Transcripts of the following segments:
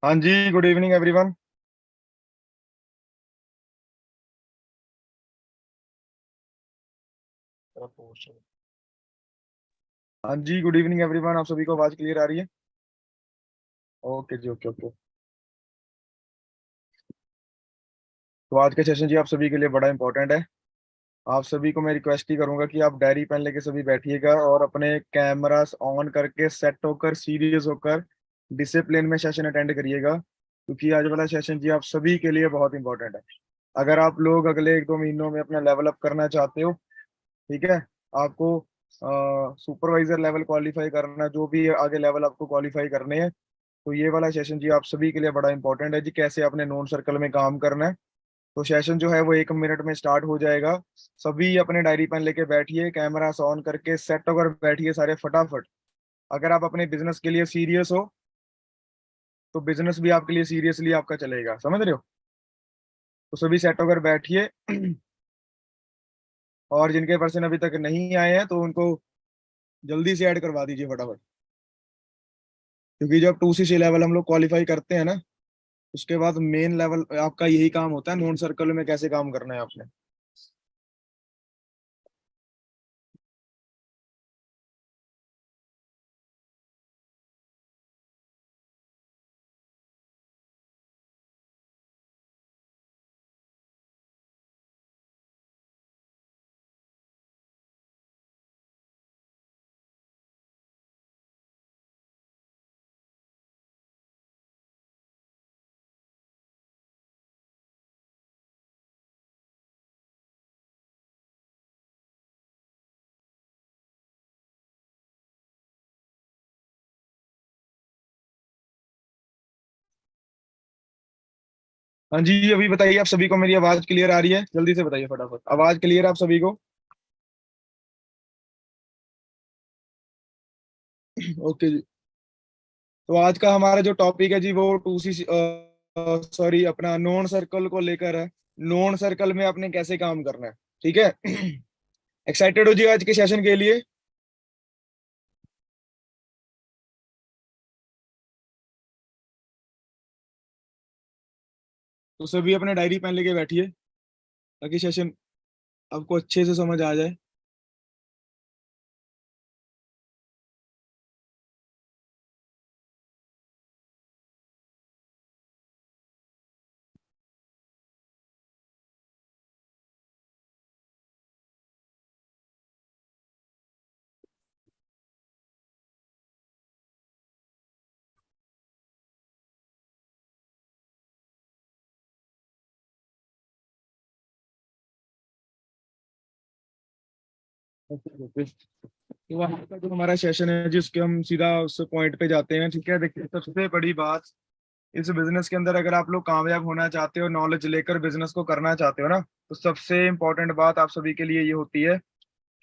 हाँ जी, good evening everyone. हाँ जी, good evening everyone. आप सभी को आवाज क्लियर आ रही है? ओके जी, ओके ओके। तो आज का सेशन जी आप सभी के लिए बड़ा इंपॉर्टेंट है। आप सभी को मैं रिक्वेस्ट ही करूंगा कि आप डायरी पेन लेके सभी बैठिएगा और अपने कैमरास ऑन करके सेट होकर सीरियस होकर डिसिप्लिन में सेशन अटेंड करिएगा, क्योंकि आज वाला सेशन जी आप सभी के लिए बहुत इंपॉर्टेंट है। अगर आप लोग अगले 1-2 महीनों में अपना लेवल अप करना चाहते हो, ठीक है, आपको सुपरवाइजर लेवल क्वालिफाई करना, जो भी आगे लेवल आपको क्वालिफाई करने हैं, तो ये वाला सेशन जी आप सभी के लिए बड़ा इंपॉर्टेंट है जी। कैसे अपने नोन सर्कल में काम करना है। तो सेशन जो है वो 1 मिनट में स्टार्ट हो जाएगा। सभी अपने डायरी पेन लेके बैठिए, कैमरा ऑन करके सेट होकर बैठिए सारे फटाफट। अगर आप अपने बिजनेस के लिए सीरियस हो तो बिजनेस भी आपके लिए सीरियसली आपका चलेगा, समझ रहे हो? तो सभी सेट होकर बैठिए। और जिनके पर्सन अभी तक नहीं आए हैं तो उनको जल्दी से ऐड करवा दीजिए फटाफट, क्योंकि जब 2CC लेवल हम लोग क्वालिफाई करते हैं ना, उसके बाद मेन लेवल आपका यही काम होता है, नॉन सर्कल में कैसे काम करना है आपने। हाँ जी, अभी बताइए आप सभी को मेरी आवाज क्लियर आ रही है? जल्दी से बताइए फटाफट, आवाज क्लियर है आप सभी को? ओके जी। तो आज का हमारा जो टॉपिक है जी वो 2CC, सॉरी, अपना नॉन सर्कल को लेकर है। नॉन सर्कल में आपने कैसे काम करना है, ठीक है? एक्साइटेड हो जी आज के सेशन के लिए? तो सभी अपने डायरी पेन लेके बैठिए ताकि सेशन आपको अच्छे से समझ आ जाए। Okay okay. तो आज का जो हमारा सेशन है जिसके हम सीधा उस पॉइंट पे जाते हैं, ठीक है? देखिए, सबसे बड़ी बात इस बिजनेस के अंदर, अगर आप लोग कामयाब होना चाहते हो, नॉलेज लेकर बिजनेस को करना चाहते हो ना, तो सबसे इम्पोर्टेंट बात आप सभी के लिए ये होती है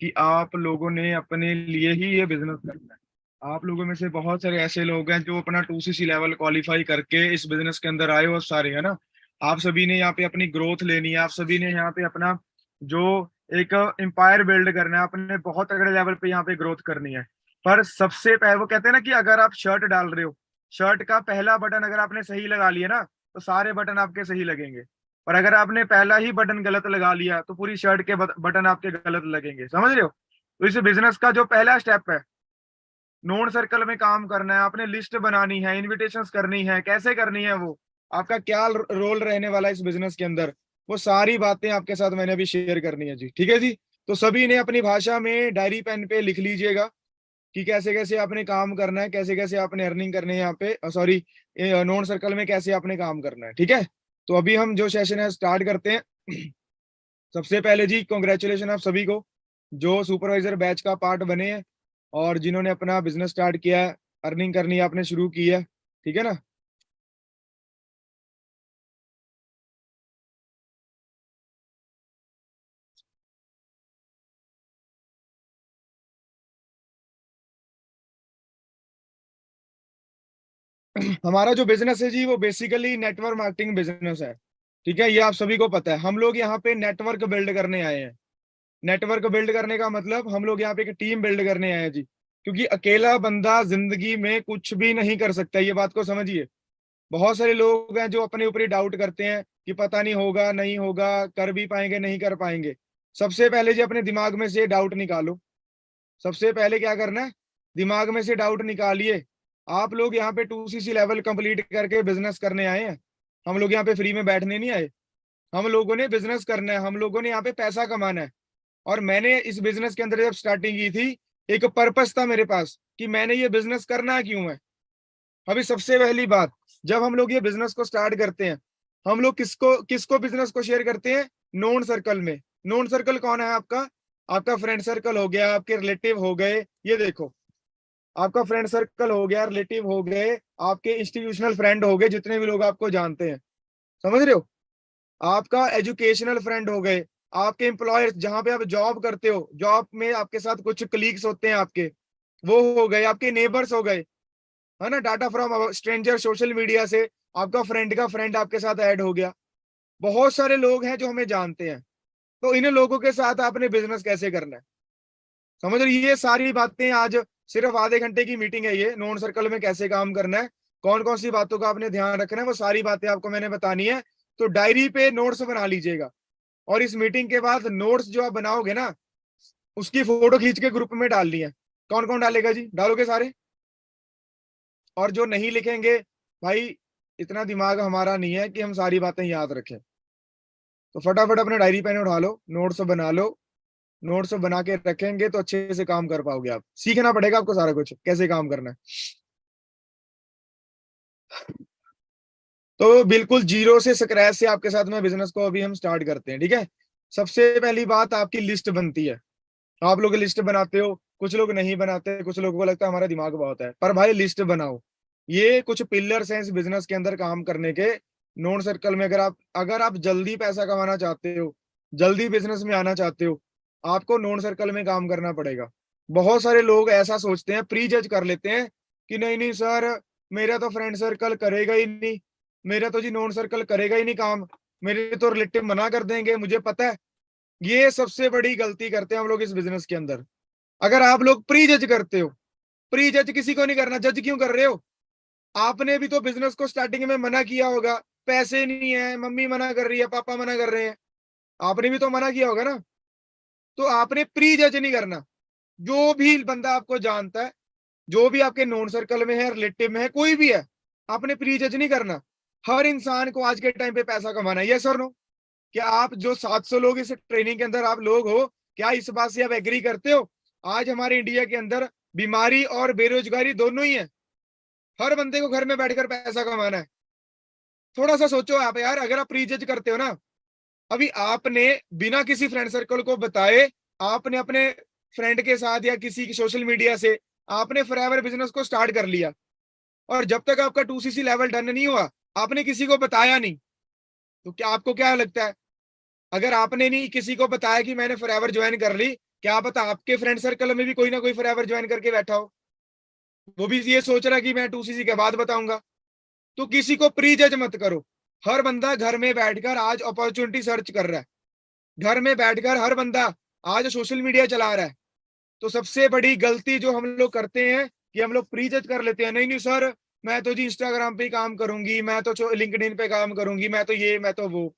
कि आप लोगों ने अपने लिए ही ये बिजनेस करना है। आप लोगों में से बहुत सारे ऐसे लोग हैं जो अपना 2CC लेवल क्वालिफाई करके इस बिजनेस के अंदर आए हो सारे, है ना? आप सभी ने यहाँ पे अपनी ग्रोथ लेनी है, आप सभी ने यहाँ पे अपना जो एक एम्पायर बिल्ड करना है, अपने बहुत तगड़े लेवल पे यहाँ पे ग्रोथ करनी है। पर सबसे पहले वो कहते हैं ना कि अगर आप शर्ट डाल रहे हो, शर्ट का पहला बटन अगर आपने सही लगा लिया ना, तो सारे बटन आपके सही लगेंगे। और अगर आपने पहला ही बटन गलत लगा लिया तो पूरी शर्ट के बटन आपके गलत लगेंगे, समझ रहे हो? तो इस बिजनेस का जो पहला स्टेप है, नोन सर्कल में काम करना है, आपने लिस्ट बनानी है, इनविटेशंस करनी है, कैसे करनी है वो, आपका क्या रोल रहने वाला है इस बिजनेस के अंदर, वो सारी बातें आपके साथ मैंने अभी शेयर करनी है जी, ठीक है जी? तो सभी ने अपनी भाषा में डायरी पेन पे लिख लीजिएगा कि कैसे कैसे आपने काम करना है, कैसे कैसे आपने अर्निंग करनी है यहाँ पे, सॉरी, नोन सर्कल में कैसे आपने काम करना है, ठीक है? तो अभी हम जो सेशन है स्टार्ट करते हैं। सबसे पहले जी कॉन्ग्रेचुलेशन आप सभी को जो सुपरवाइजर बैच का पार्ट बने हैं और जिन्होंने अपना बिजनेस स्टार्ट किया है, अर्निंग करनी आपने शुरू की है, ठीक है ना? हमारा जो बिजनेस है जी वो बेसिकली नेटवर्क मार्केटिंग बिजनेस है, ठीक है? ये आप सभी को पता है। हम लोग यहाँ पे नेटवर्क बिल्ड करने आए हैं। नेटवर्क बिल्ड करने का मतलब हम लोग यहाँ पे एक टीम बिल्ड करने आए हैं जी, क्योंकि अकेला बंदा जिंदगी में कुछ भी नहीं कर सकता, ये बात को समझिए। बहुत सारे लोग हैं जो अपने ऊपर ही डाउट करते हैं कि पता नहीं होगा नहीं होगा, कर भी पाएंगे नहीं कर पाएंगे। सबसे पहले जी अपने दिमाग में से डाउट निकालो। सबसे पहले क्या करना है, दिमाग में से डाउट निकालिए। आप लोग यहाँ पे 2CC लेवल कंप्लीट करके बिजनेस करने आए हैं। हम लोग यहाँ पे फ्री में बैठने नहीं आए। हम लोगों ने बिजनेस करना है, हम लोगों ने यहाँ पे पैसा कमाना है। और मैंने इस बिजनेस के अंदर जब स्टार्टिंग की थी, एक पर्पस था मेरे पास कि मैंने ये बिजनेस करना क्यों है। अभी सबसे पहली बात, जब हम लोग ये बिजनेस को स्टार्ट करते हैं, हम लोग किसको किसको बिजनेस को शेयर करते हैं, नोन सर्कल में। नोन सर्कल कौन है आपका, आपका फ्रेंड सर्कल हो गया, आपके रिलेटिव हो गए, ये देखो, आपका फ्रेंड सर्कल हो गया, रिलेटिव हो गए, आपके इंस्टीट्यूशनल फ्रेंड हो गए, जितने भी लोग आपको जानते हैं, समझ रहे हो। आपका एजुकेशनल फ्रेंड हो गए, आपके एम्प्लॉयर जहां पे आप जॉब करते हो, जॉब में आपके साथ कुछ कलीग्स होते हैं आपके, वो हो गए, आपके नेबर्स हो गए, है ना। Data from stranger, social media से आपका फ्रेंड का फ्रेंड आपके साथ ऐड हो गया। बहुत सारे लोग हैं जो हमें जानते हैं। तो इन लोगों के साथ आपने बिजनेस कैसे करना है, समझ रहे, ये सारी बातें आज सिर्फ आधे घंटे की मीटिंग है ये, नोन सर्कल में कैसे काम करना है, कौन कौन सी बातों का आपने ध्यान रखना है, वो सारी बातें आपको मैंने बतानी है। तो डायरी पे नोट्स बना लीजिएगा, और इस मीटिंग के बाद नोट्स जो आप बनाओगे ना, उसकी फोटो खींच के ग्रुप में डालनी है। कौन कौन डालेगा जी, डालोगे सारे। और जो नहीं लिखेंगे, भाई इतना दिमाग हमारा नहीं है कि हम सारी बातें याद रखें। तो फटाफट अपने डायरी पेन उठा लो, नोट्स बना लो। नोट्स बना के रखेंगे तो अच्छे से काम कर पाओगे। आप सीखना पड़ेगा आपको सारा कुछ कैसे काम करना है। तो बिल्कुल जीरो से, स्क्रैच से आपके साथ में बिजनेस को अभी हम स्टार्ट करते हैं, ठीक है। सबसे पहली बात, आपकी लिस्ट बनती है। आप लोग लिस्ट बनाते हो, कुछ लोग नहीं बनाते, कुछ लोगों को लगता है हमारा दिमाग बहुत है, पर भाई लिस्ट बनाओ। ये कुछ पिलर्स हैं इस बिजनेस के अंदर काम करने के। नोन सर्कल में अगर आप जल्दी पैसा कमाना चाहते हो, जल्दी बिजनेस में आना चाहते हो, आपको नोन सर्कल में काम करना पड़ेगा। बहुत सारे लोग ऐसा सोचते हैं, प्री जज कर लेते हैं कि नहीं नहीं सर, मेरा तो फ्रेंड सर्कल करेगा ही नहीं, मेरा तो जी नोन सर्कल करेगा ही नहीं काम, मेरे तो रिलेटिव मना कर देंगे, मुझे पता है। ये सबसे बड़ी गलती करते हैं हम लोग इस बिजनेस के अंदर। अगर आप लोग प्री जज करते हो, प्री जज किसी को नहीं करना, जज क्यों कर रहे हो। आपने भी तो बिजनेस को स्टार्टिंग में मना किया होगा, पैसे नहीं है, मम्मी मना कर रही है, पापा मना कर रहे हैं, आपने भी तो मना किया होगा ना। तो आपने प्री जज नहीं करना। जो भी बंदा आपको जानता है, जो भी आपके नॉन सर्कल में है, रिलेटिव में है, कोई भी है, आपने प्री जज नहीं करना। हर इंसान को आज के टाइम पे पैसा कमाना है, यस और नो। क्या आप जो 700 लोग इस ट्रेनिंग के अंदर आप लोग हो, क्या इस बात से आप एग्री करते हो, आज हमारे इंडिया के अंदर बीमारी और बेरोजगारी दोनों ही है। हर बंदे को घर में बैठकर पैसा कमाना है। थोड़ा सा सोचो आप यार, अगर आप प्रीजज करते हो ना, अभी आपने बिना किसी फ्रेंड सर्कल को बताए, आपने अपने फ्रेंड के साथ या किसी की सोशल मीडिया से आपने फॉरएवर बिजनेस को स्टार्ट कर लिया, और जब तक आपका 2CC लेवल डन नहीं हुआ, आपने किसी को बताया नहीं, तो क्या आपको क्या लगता है, अगर आपने नहीं किसी को बताया कि मैंने फॉरएवर ज्वाइन कर ली, क्या पता आपके फ्रेंड सर्कल में भी कोई ना कोई फॉरएवर ज्वाइन करके बैठा हो, वो भी ये सोच रहा कि मैं 2CC के बाद बताऊंगा। तो किसी को प्री जज मत करो। हर बंदा घर में बैठकर आज अपॉर्चुनिटी सर्च कर रहा है, घर में बैठकर हर बंदा आज सोशल मीडिया चला रहा है। तो सबसे बड़ी गलती जो हम लोग करते हैं कि हम लोग प्री जज कर लेते हैं, नहीं नहीं सर, मैं तो जी इंस्टाग्राम पे ही काम करूंगी, मैं तो लिंक्डइन पे काम करूंगी, मैं तो ये मैं तो वो,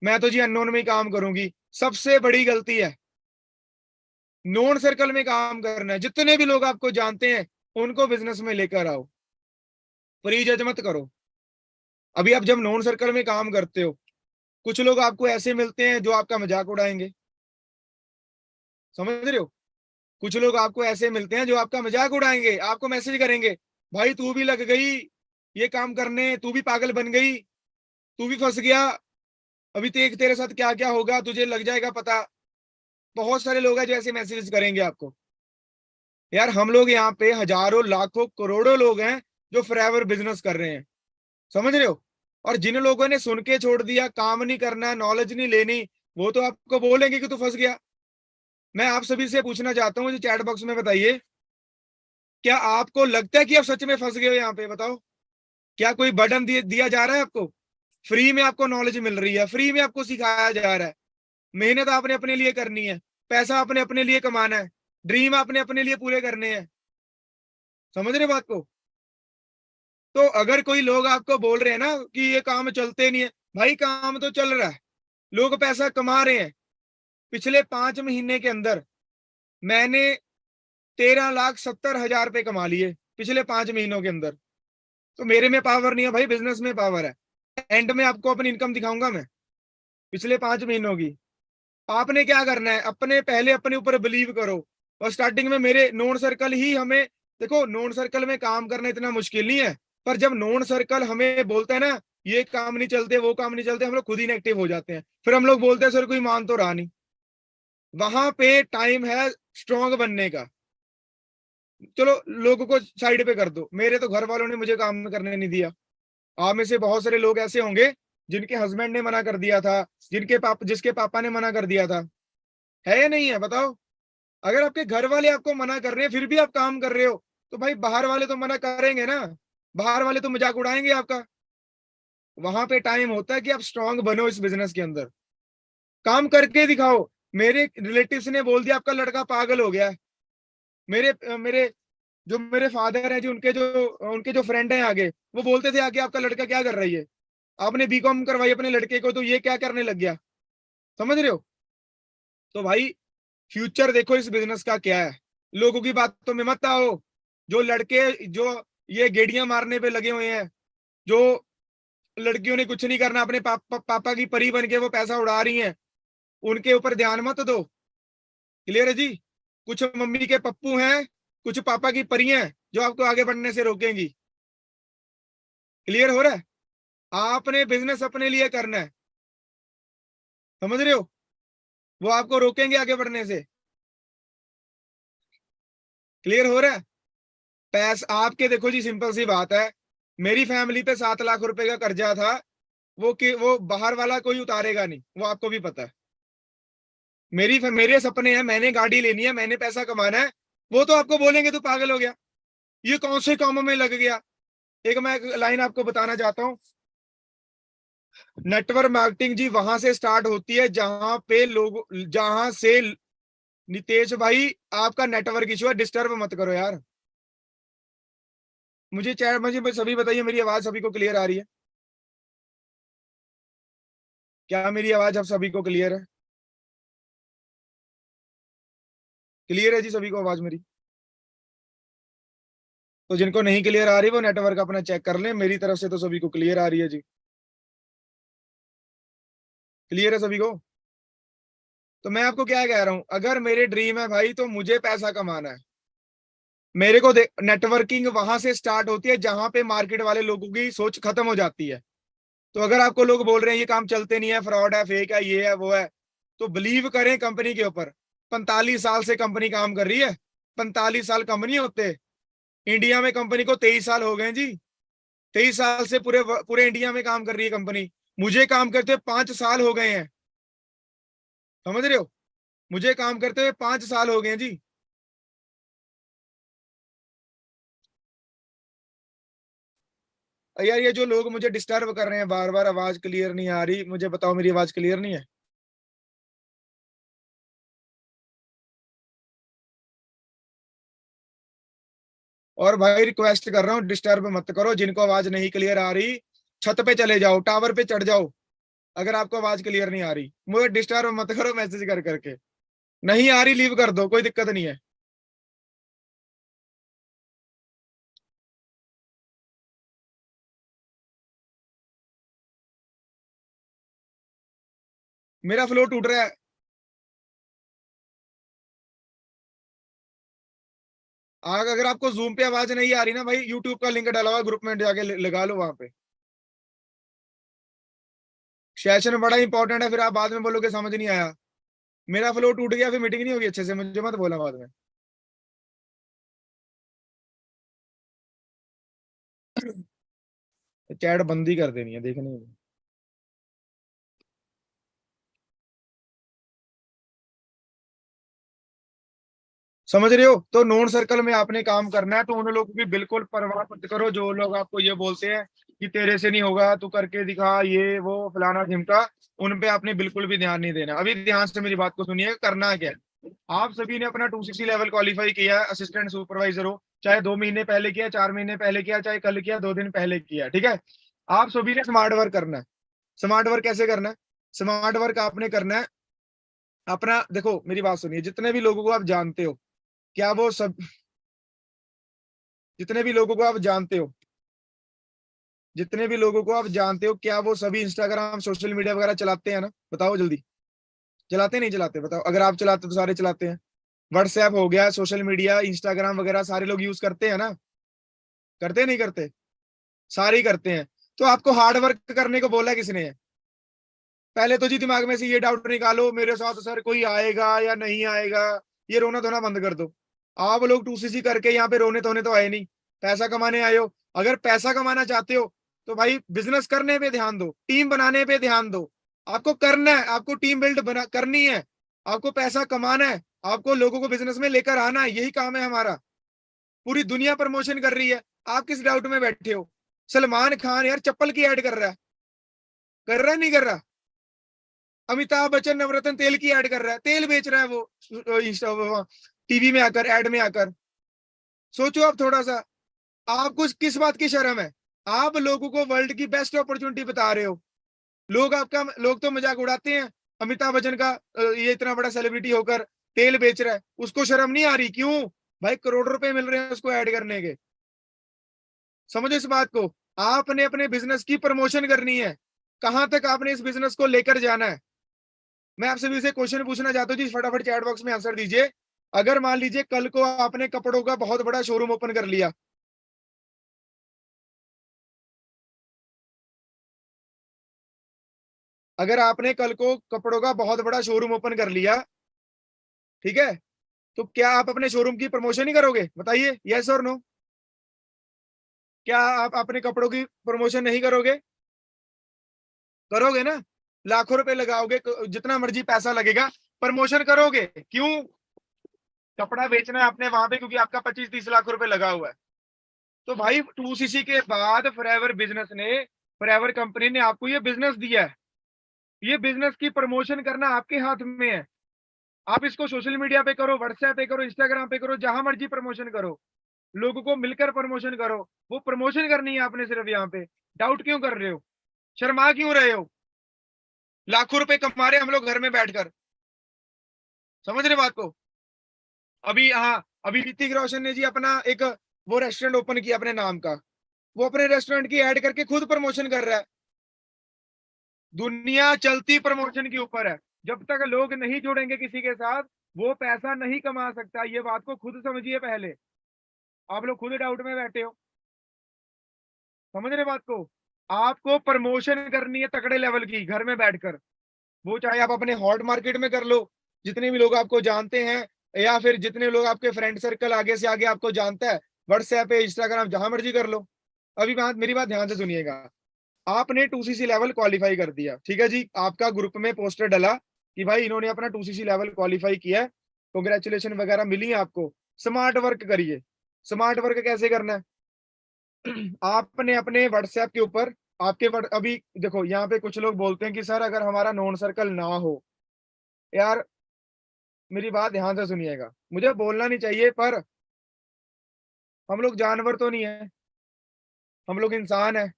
मैं तो जी अननोन में ही काम करूंगी। सबसे बड़ी गलती है, नोन सर्कल में काम करना है। जितने भी लोग आपको जानते हैं उनको बिजनेस में लेकर आओ, प्री जज मत करो। अभी आप जब नोन सर्कल में काम करते हो, कुछ लोग आपको ऐसे मिलते हैं जो आपका मजाक उड़ाएंगे, समझ रहे हो। कुछ लोग आपको ऐसे मिलते हैं जो आपका मजाक उड़ाएंगे, आपको मैसेज करेंगे, भाई तू भी लग गई ये काम करने, तू भी पागल बन गई, तू भी फंस गया, अभी देख तेरे साथ क्या क्या होगा, तुझे लग जाएगा पता। बहुत सारे लोग हैं जो ऐसे मैसेज करेंगे आपको। यार हम लोग यहाँ पे हजारों लाखों करोड़ों लोग हैं जो फॉरएवर बिजनेस कर रहे हैं, समझ रहे हो। और जिन लोगों ने सुन के छोड़ दिया, काम नहीं करना, नॉलेज नहीं लेनी, वो तो आपको बोलेंगे कि तू फंस गया। मैं आप सभी से पूछना चाहता हूँ, जो चैट बॉक्स में बताइए, क्या आपको लगता है कि आप सच में फंस गए हो यहाँ पे, बताओ। क्या कोई बटन दिया जा रहा है आपको, फ्री में आपको नॉलेज मिल रही है, फ्री में आपको सिखाया जा रहा है। मेहनत आपने अपने लिए करनी है, पैसा आपने अपने लिए कमाना है, ड्रीम आपने अपने लिए पूरे करने हैं, समझ रहे बात को। तो अगर कोई लोग आपको बोल रहे हैं ना कि ये काम चलते नहीं है, भाई काम तो चल रहा है, लोग पैसा कमा रहे हैं। पिछले 5 महीने के अंदर मैंने 13,70,000 रुपए कमा लिए पिछले 5 महीनों के अंदर। तो मेरे में पावर नहीं है भाई, बिजनेस में पावर है। एंड में आपको अपनी इनकम दिखाऊंगा मैं पिछले 5 महीनों की। आपने क्या करना है, अपने पहले अपने ऊपर बिलीव करो। और स्टार्टिंग में मेरे नोन सर्कल ही हमें, देखो नोन सर्कल में काम करना इतना मुश्किल नहीं है, पर जब नोन सर्कल हमें बोलते हैं ना ये काम नहीं चलते वो काम नहीं चलते, हम लोग खुद ही नेगेटिव हो जाते हैं। फिर हम लोग बोलते हैं सर कोई मान तो रहा नहीं। वहां पे टाइम है स्ट्रांग बनने का। चलो लोगों को साइड पे कर दो, मेरे तो घर वालों ने मुझे काम करने नहीं दिया। आप में से बहुत सारे लोग ऐसे होंगे जिनके हस्बैंड ने मना कर दिया था, जिसके पापा ने मना कर दिया था। है या नहीं है बताओ? अगर आपके घर वाले आपको मना कर रहे हैं फिर भी आप काम कर रहे हो, तो भाई बाहर वाले तो मना करेंगे ना, बाहर वाले तो मजाक उड़ाएंगे आपका। वहां पे टाइम होता है कि आप स्ट्रांग बनो इस बिजनेस के अंदर, काम करके दिखाओ। मेरे रिलेटिव्स ने बोल दिया आपका लड़का पागल हो गया है। मेरे मेरे जो मेरे फादर हैं जी, उनके जो फ्रेंड हैं आगे, वो बोलते थे आगे आपका लड़का क्या कर रही है, आपने बीकॉम करवाई अपने लड़के को तो ये क्या करने लग गया। समझ रहे हो? तो भाई फ्यूचर देखो इस बिजनेस का क्या है, लोगों की बातों में मत आओ। जो लड़के जो ये गेड़ियां मारने पे लगे हुए हैं, जो लड़कियों ने कुछ नहीं करना, अपने पापा की परी बन के वो पैसा उड़ा रही हैं, उनके ऊपर ध्यान मत दो। क्लियर है जी? कुछ मम्मी के पप्पू हैं, कुछ पापा की परियां हैं जो आपको आगे बढ़ने से रोकेंगी। क्लियर हो रहा है? आपने बिजनेस अपने लिए करना है, समझ रहे हो? वो आपको रोकेंगे आगे बढ़ने से। क्लियर हो रहा है? पैसा आपके, देखो जी सिंपल सी बात है, मेरी फैमिली पे 7 लाख रुपए का कर्जा था, वो बाहर वाला कोई उतारेगा नहीं, वो आपको भी पता है। मेरे सपने हैं, मैंने गाड़ी लेनी है, मैंने पैसा कमाना है, वो तो आपको बोलेंगे तू पागल हो गया, ये कौन से कामों में लग गया। मैं एक लाइन आपको बताना चाहता हूँ। नेटवर्क मार्केटिंग जी वहां से स्टार्ट होती है जहां से, नितेश भाई आपका नेटवर्क इशू है, डिस्टर्ब मत करो यार। मुझे सभी बताइए, मेरी आवाज सभी को क्लियर आ रही है? क्या मेरी आवाज अब सभी को क्लियर है? क्लियर है जी सभी को आवाज मेरी? तो जिनको नहीं क्लियर आ रही वो नेटवर्क अपना चेक कर लें, मेरी तरफ से तो सभी को क्लियर आ रही है जी। क्लियर है सभी को? तो मैं आपको क्या कह रहा हूं, अगर मेरे ड्रीम है भाई तो मुझे पैसा कमाना है। मेरे को नेटवर्किंग वहां से स्टार्ट होती है जहां पे मार्केट वाले लोगों की सोच खत्म हो जाती है। तो अगर आपको लोग बोल रहे हैं ये काम चलते नहीं है, फ्रॉड है, फेक है, ये है वो है, तो बिलीव करें कंपनी के ऊपर। 45 साल से कंपनी काम कर रही है, 45 साल कंपनी होते, इंडिया में कंपनी को 23 साल हो गए जी। 23 साल से पूरे पूरे इंडिया में काम कर रही है कंपनी। मुझे काम करते हुए 5 साल हो गए हैं। समझ रहे हो? मुझे काम करते हुए 5 साल हो गए हैं जी। यार ये जो लोग मुझे डिस्टर्ब कर रहे हैं बार बार, आवाज क्लियर नहीं आ रही, मुझे बताओ मेरी आवाज क्लियर नहीं है? और भाई रिक्वेस्ट कर रहा हूँ डिस्टर्ब मत करो, जिनको आवाज नहीं क्लियर आ रही छत पे चले जाओ, टावर पे चढ़ जाओ। अगर आपको आवाज क्लियर नहीं आ रही मुझे डिस्टर्ब मत करो मैसेज कर करके। नहीं आ रही लीव कर दो, कोई दिक्कत नहीं है। मेरा फ्लो टूट रहा है। अगर आपको जूम पे आवाज नहीं आ रही ना भाई, यूट्यूब का लिंक डाला हुआ ग्रुप में, जाके लगा लो वहां पे। सेशन बड़ा इंपॉर्टेंट है, फिर आप बाद में बोलोगे समझ नहीं आया। मेरा फ्लो टूट गया फिर मीटिंग नहीं होगी अच्छे से, मुझे मत बोला बाद में। चैट बंद ही कर देनी है, देखने में। समझ रहे हो? तो नोन सर्कल में आपने काम करना है, तो उन लोगों की बिल्कुल परवाह मत करो जो लोग आपको ये बोलते हैं कि तेरे से नहीं होगा, तू करके दिखा, ये वो फलाना ढिमका। उन पे आपने बिल्कुल भी ध्यान नहीं देना। अभी ध्यान से मेरी बात को सुनिए, करना क्या है। आप सभी ने अपना 260 लेवल क्वालिफाई किया है, असिस्टेंट सुपरवाइजर हो, चाहे 2 महीने पहले किया, 4 महीने पहले किया, चाहे कल किया, 2 दिन पहले किया, ठीक है। आप सभी ने स्मार्ट वर्क करना है। स्मार्ट वर्क कैसे करना है? स्मार्ट वर्क आपने करना है अपना, देखो मेरी बात सुनिए, जितने भी लोगों को आप जानते हो, क्या वो सब, जितने भी लोगों को आप जानते हो, जितने भी लोगों को आप जानते हो, क्या वो सभी इंस्टाग्राम सोशल मीडिया वगैरह चलाते हैं ना? बताओ जल्दी, चलाते नहीं चलाते? बताओ, अगर आप चलाते हो तो सारे चलाते हैं। व्हाट्सएप हो गया, सोशल मीडिया, इंस्टाग्राम वगैरह सारे लोग यूज करते हैं ना? करते नहीं करते? सारे ही करते हैं। तो आपको हार्ड वर्क करने को बोला किसने है? पहले तो जी दिमाग में से ये डाउट निकालो, मेरे साथ सर कोई आएगा या नहीं आएगा, ये रोना धोना बंद कर दो। आप लोग 2cc करके यहाँ पे रोने धोने तो आए नहीं, पैसा कमाने आए हो। अगर पैसा कमाना चाहते हो तो भाई बिजनेस करने पे ध्यान दो, टीम बनाने पे ध्यान दो। आपको करना है, आपको टीम बिल्ड बना करनी है, आपको पैसा कमाना है, आपको लोगों को बिजनेस में लेकर आना है, यही काम है हमारा। पूरी दुनिया प्रमोशन कर रही है, आप किस डाउट में बैठे हो? सलमान खान यार चप्पल की ऐड कर रहा है, कर रहा है नहीं कर रहा? अमिताभ बच्चन नवरत्न तेल की ऐड कर रहा है, तेल बेच रहा है वो टीवी में आकर, ऐड में आकर। सोचो आप थोड़ा सा, आपको किस बात की शर्म है? आप लोगों को वर्ल्ड की बेस्ट अपॉर्चुनिटी बता रहे हो, लोग तो मजाक उड़ाते हैं। अमिताभ बच्चन का ये इतना बड़ा सेलिब्रिटी होकर तेल बेच रहा है, उसको शर्म नहीं आ रही? क्यों भाई? करोड़ रुपए मिल रहे हैं उसको ऐड करने के। समझो इस बात को। आपने अपने बिजनेस की प्रमोशन करनी है, कहां तक आपने इस बिजनेस को लेकर जाना है। मैं आपसे भी से क्वेश्चन पूछना चाहता हूँ जी, फटाफट चैट बॉक्स में आंसर दीजिए। अगर मान लीजिए कल को आपने कपड़ों का बहुत बड़ा शोरूम ओपन कर लिया, अगर आपने कल को कपड़ों का बहुत बड़ा शोरूम ओपन कर लिया, ठीक है, तो क्या आप अपने शोरूम की प्रमोशन ही करोगे? बताइए, यस और नो। क्या आप अपने कपड़ों की प्रमोशन नहीं करोगे? करोगे ना? लाखों रुपए लगाओगे, जितना मर्जी पैसा लगेगा, प्रमोशन करोगे। क्यों? कपड़ा बेचना है आपने वहां पे, क्योंकि आपका 25-30 लाख रुपए लगा हुआ है। तो भाई 2cc के बाद फॉरएवर बिजनेस ने, फॉरएवर कंपनी ने आपको ये बिजनेस दिया है। ये बिजनेस की प्रमोशन करना आपके हाथ में है। आप इसको सोशल मीडिया पे करो, व्हाट्सएप पे करो, इंस्टाग्राम पे करो, जहां मर्जी प्रमोशन करो, लोगों को मिलकर प्रमोशन करो। वो प्रमोशन करनी है आपने सिर्फ यहाँ पे। डाउट क्यों कर रहे हो? शर्मा क्यों रहे हो? लाखों रुपए कमा रहे हैं हम लोग घर में बैठकर। समझ रहे बात को? अभी, हाँ, अभी ऋतिक रोशन ने जी अपना एक वो रेस्टोरेंट ओपन किया अपने नाम का, वो अपने रेस्टोरेंट की ऐड करके खुद प्रमोशन कर रहा है। दुनिया चलती प्रमोशन के ऊपर है। जब तक लोग नहीं जुड़ेंगे किसी के साथ, वो पैसा नहीं कमा सकता। ये बात को खुद समझिए पहले। आप लोग खुद डाउट में बैठे हो। समझ रहे बात को? आपको प्रमोशन करनी है तगड़े लेवल की, घर में बैठकर। वो चाहे आप अपने हॉट मार्केट में कर लो, जितने भी लोग आपको जानते हैं, या फिर जितने लोग आपके फ्रेंड सर्कल आगे से आगे आपको जानता है, व्हाट्सएप पे, इंस्टाग्राम, जहां मर्जी कर लो। अभी बात, मेरी बात ध्यान से सुनिएगा। आपने 2cc लेवल क्वालिफाई कर दिया, ठीक है जी, आपका ग्रुप में पोस्टर डला कि भाई इन्होंने अपना 2cc लेवल क्वालिफाई किया है, कॉन्ग्रेचुलेशन वगैरह मिली है आपको। स्मार्ट वर्क करिए। स्मार्ट वर्क कैसे करना है? आपने अपने व्हाट्सएप के ऊपर, अभी देखो, यहाँ पे कुछ लोग बोलते हैं कि सर अगर हमारा नॉन सर्कल ना हो, यार मेरी बात ध्यान से सुनिएगा, मुझे बोलना नहीं चाहिए, पर हम लोग जानवर तो नहीं है, हम लोग इंसान है।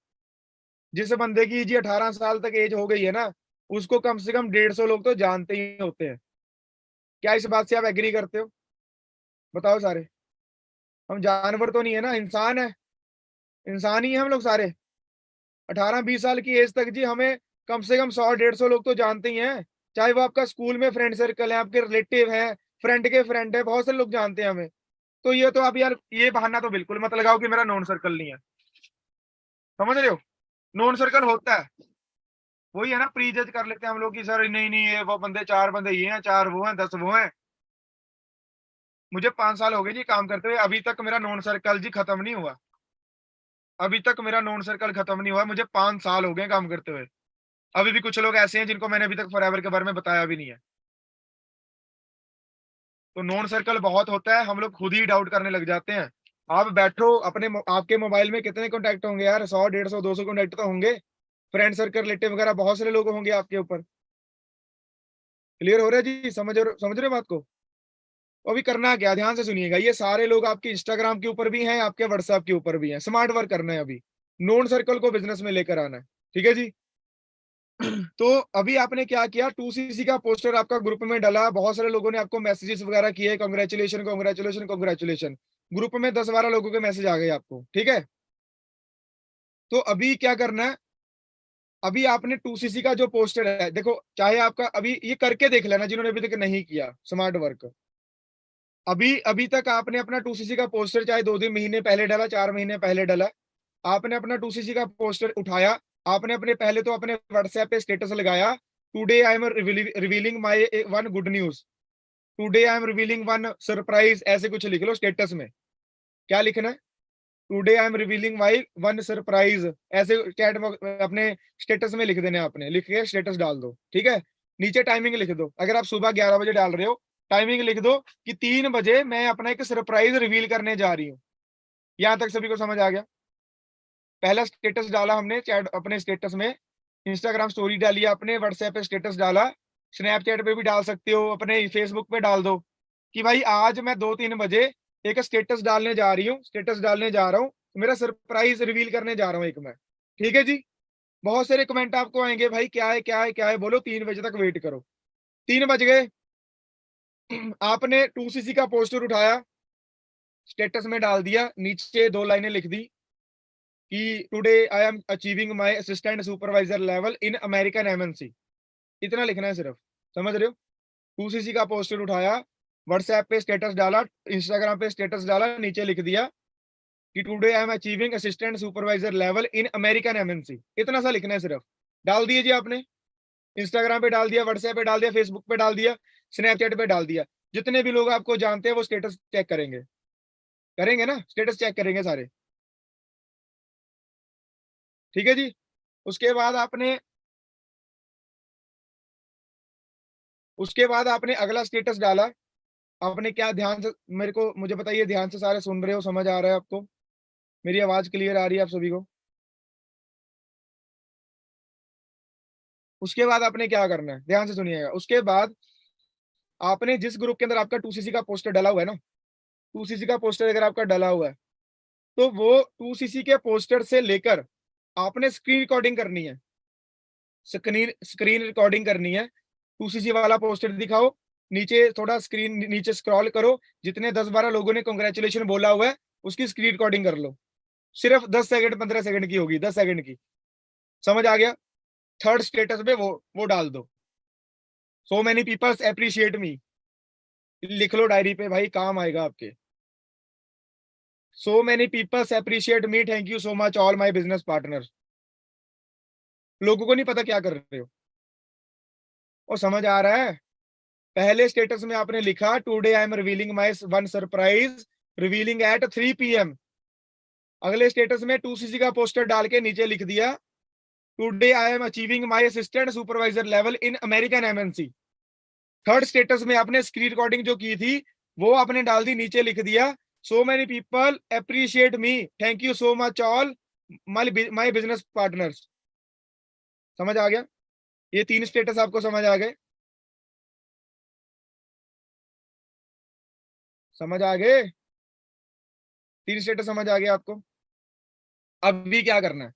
जिस बंदे की जी 18 साल तक एज हो गई है ना, उसको कम से कम 150 लोग तो जानते ही होते हैं। क्या इस बात से आप एग्री करते हो? बताओ सारे। हम जानवर तो नहीं है ना, इंसान है, इंसान ही है हम लोग सारे। 18-20 साल की एज तक जी हमें कम से कम 100-150 लोग तो जानते ही हैं। चाहे वो आपका स्कूल में फ्रेंड सर्कल है, आपके रिलेटिव है, फ्रेंड के फ्रेंड है, बहुत सारे लोग जानते हैं हमें। तो ये तो आप यार, ये बहाना तो बिल्कुल मत लगाओ कि मेरा नॉन सर्कल नहीं है। समझ रहे हो? नॉन सर्कल होता है। वही है ना, प्री जज कर लेते हैं हम लोग कि सर नहीं नहीं, ये वो बंदे, 4 बंदे ये हैं, 4 वो हैं, 10 वो हैं। मुझे 5 साल हो गए जी काम करते हुए, अभी तक मेरा नॉन सर्कल जी खत्म नहीं हुआ। अभी तक मेरा नॉन सर्कल खत्म नहीं हुआ, मुझे 5 साल हो गए काम करते हुए। अभी भी कुछ लोग ऐसे हैं जिनको मैंने अभी तक फॉरएवर के बारे में बताया भी नहीं है। तो नॉन सर्कल बहुत होता है, हम लोग खुद ही डाउट करने लग जाते हैं। आप बैठो, आपके मोबाइल में कितने कॉन्टैक्ट होंगे यार? 100, 150, 200 कॉन्टैक्ट तो होंगे। फ्रेंड सर्कल, रिलेटिव वगैरह बहुत सारे लोग होंगे आपके ऊपर। क्लियर हो रहा है जी? समझ रहे हो बात को? अभी करना क्या, ध्यान से सुनिएगा, ये सारे लोग आपके इंस्टाग्राम के ऊपर भी हैं, आपके व्हाट्सएप के ऊपर भी हैं। स्मार्ट वर्क करना है अभी, नोन सर्कल को बिजनेस में लेकर आना है, ठीक है जी। तो अभी आपने क्या किया, 2cc का पोस्टर आपका ग्रुप में डाला, बहुत सारे लोगों ने आपको मैसेजेस वगैरह किए, कांग्रेचुलेशन कांग्रेचुलेशन कांग्रेचुलेशन, ग्रुप में 10-12 लोगों के मैसेज आ गए आपको, ठीक है। तो अभी क्या करना है, अभी आपने 2cc का जो पोस्टर है, देखो चाहे आपका, अभी ये करके देख लेना जिन्होंने अभी तक नहीं किया स्मार्ट वर्क। अभी अभी तक आपने अपना 2cc का पोस्टर चाहे 2 महीने पहले डाला, 4 महीने पहले डाला, आपने अपना 2cc का पोस्टर उठाया, आपने अपने पहले तो अपने व्हाट्सएप पे स्टेटस लगाया, today I am revealing my one good news, today I am revealing one surprise, ऐसे कुछ लिख लो स्टेटस में। क्या लिखना है, today I am revealing my one surprise, ऐसे चैट अपने स्टेटस में लिख देना, आपने लिख के स्टेटस डाल दो, ठीक है। नीचे टाइमिंग लिख दो, अगर आप सुबह 11 बजे डाल रहे हो, टाइमिंग लिख दो कि 3 बजे मैं अपना एक सरप्राइज रिवील करने जा रही हूँ। यहां तक सभी को समझ आ गया। पहला स्टेटस डाला हमने चैट अपने स्टेटस में, इंस्टाग्राम स्टोरी डाली आपने, व्हाट्सएप पे स्टेटस डाला, स्नैपचैट पे भी डाल सकते हो, अपने फेसबुक पे डाल दो कि भाई आज मैं 2-3 बजे एक स्टेटस डालने जा रही हूँ, स्टेटस डालने जा रहा हूँ, मेरा सरप्राइज रिवील करने जा रहा हूँ एक मैं, ठीक है जी। बहुत सारे कमेंट आपको आएंगे, भाई क्या है क्या है क्या है, बोलो 3 बजे तक वेट करो। 3 बज गए, आपने 2cc का पोस्टर उठाया, स्टेटस में डाल दिया, नीचे 2 लाइनें लिख दी कि today I am achieving my assistant supervisor level in American MNC, इतना लिखना है सिर्फ, समझ रहे हो। 2cc का पोस्टर उठाया, व्हाट्सएप पे स्टेटस डाला, इंस्टाग्राम पे स्टेटस डाला, नीचे लिख दिया कि today I am achieving assistant supervisor level in American MNC, इतना सा लिखना है सिर्फ। डाल दिए जी आपने, इंस्टाग्राम पे डाल दिया, व्हाट्सएप पे डाल दिया, फेसबुक पे डाल दिया, स्नैपचैट पे डाल दिया। जितने भी लोग आपको जानते हैं वो स्टेटस चेक करेंगे, करेंगे ना, स्टेटस चेक करेंगे सारे, ठीक है जी। उसके बाद आपने उसके बाद आपने अगला स्टेटस डाला, आपने क्या, ध्यान से मेरे को मुझे बताइए, ध्यान से सारे सुन रहे हो, समझ आ रहा है आपको, मेरी आवाज क्लियर आ रही है आप सभी को। उसके बाद आपने क्या करना है, ध्यान से सुनिएगा। उसके बाद आपने जिस ग्रुप के अंदर आपका 2cc का पोस्टर डला हुआ है ना, 2cc का पोस्टर अगर आपका डला हुआ है, तो वो 2cc के पोस्टर से लेकर आपने स्क्रीन रिकॉर्डिंग करनी है, स्क्रीन स्क्रीन रिकॉर्डिंग करनी है। 2cc वाला पोस्टर दिखाओ, नीचे थोड़ा स्क्रीन नीचे स्क्रॉल करो, जितने 10-12 लोगों ने कॉन्ग्रेचुलेशन बोला हुआ है उसकी स्क्रीन रिकॉर्डिंग कर लो, सिर्फ 10 सेकंड 15 सेकंड की होगी, 10 सेकंड की, समझ आ गया। थर्ड स्टेटस में वो डाल दो, so many peoples appreciate me, लिख लो डायरी पे भाई, काम आएगा आपके। So many peoples appreciate me, thank you so much all my business partner. लोगों को नहीं पता क्या कर रहे हो, और समझ आ रहा है। पहले स्टेटस में आपने लिखा today I am revealing my one surprise, revealing at 3 PM। अगले स्टेटस में 2cc का पोस्टर डाल के नीचे लिख दिया today I am achieving my assistant supervisor level in American MNC. Third status में आपने स्क्रीन रिकॉर्डिंग जो की थी वो आपने डाल दी, नीचे लिख दिया so many people appreciate me, thank you so much all my business partners. समझ आ गया, ये 3 स्टेटस आपको समझ आ गए, समझ आ गए, 3 स्टेटस समझ आ गया आपको। अभी क्या करना है,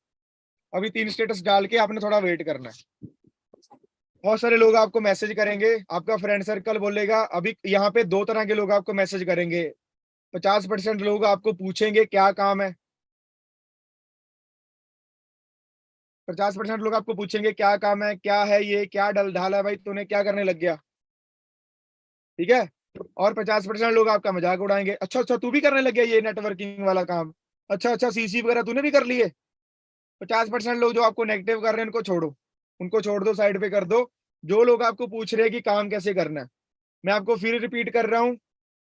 अभी 3 स्टेटस डाल के आपने थोड़ा वेट करना है। बहुत सारे लोग आपको मैसेज करेंगे, आपका फ्रेंड सर्कल बोलेगा, अभी यहाँ पे 2 तरह के लोग आपको मैसेज करेंगे। 50% लोग आपको पूछेंगे क्या काम है, 50% लोग आपको पूछेंगे क्या काम है, क्या है ये, क्या डल ढाला है भाई तूने, क्या करने लग गया, ठीक है। और 50% लोग आपका मजाक उड़ाएंगे, अच्छा अच्छा तू भी करने लग गया ये नेटवर्किंग वाला काम, अच्छा अच्छा सीसी वगैरह तूने भी कर लिए। 50% लोग जो आपको नेगेटिव कर रहे हैं उनको छोड़ो, उनको छोड़ दो, साइड पे कर दो। जो लोग आपको पूछ रहे हैं कि काम कैसे करना है, मैं आपको फिर रिपीट कर रहा हूँ,